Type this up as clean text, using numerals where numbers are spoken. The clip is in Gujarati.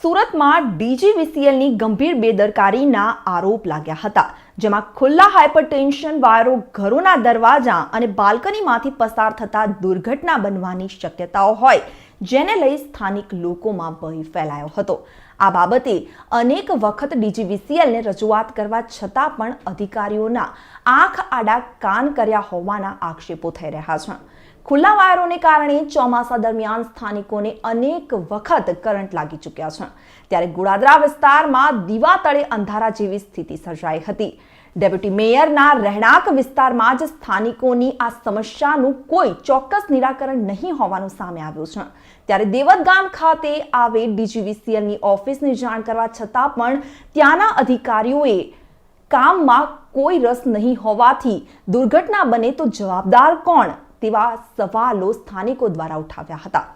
સુરતમાં ડીજીવીસીએલની ગંભીર બેદરકારીના આરોપ લાગ્યા હતા, જેમાં ખુલ્લા હાઇપરટેન્શન વાયરો, ઘરોના દરવાજા અને બાલ્કનીમાંથી પસાર થતા દુર્ઘટના બનવાની શક્યતાઓ હોય, જેને લઈ સ્થાનિક લોકોમાં ભય ફેલાયો હતો. આ બાબતે અનેક વખત ડીજીવીસીએલને રજૂઆત કરવા છતાં પણ અધિકારીઓના આંખ આડા કાન કર્યા હોવાના આક્ષેપો થઈ રહ્યા છે. ખુલ્લા વાયરોને કારણે ચોમાસા દરમિયાન સ્થાનિકોને અનેક વખત કરંટ લાગી ચૂક્યા છે. ત્યારે ગોળાદરા વિસ્તારમાં દીવા તળે અંધારા જેવી સ્થિતિ સર્જાઈ હતી. ડેપ્યુટી મેયરના રહેણાંક વિસ્તારમાં જ સ્થાનિકોની આ સમસ્યાનું કોઈ ચોક્કસ નિરાકરણ નહીં હોવાનું સામે આવ્યું છે. ત્યારે દેવત ગામ ખાતે આવે ડીજીવીસીએલની ઓફિસની જાણ કરવા છતાં પણ ત્યાંના અધિકારીઓએ કામમાં કોઈ રસ નહીં હોવાથી દુર્ઘટના બને તો જવાબદાર કોણ તેવા સવાલો સ્થાનિકો દ્વારા ઉઠાવ્યા હતા.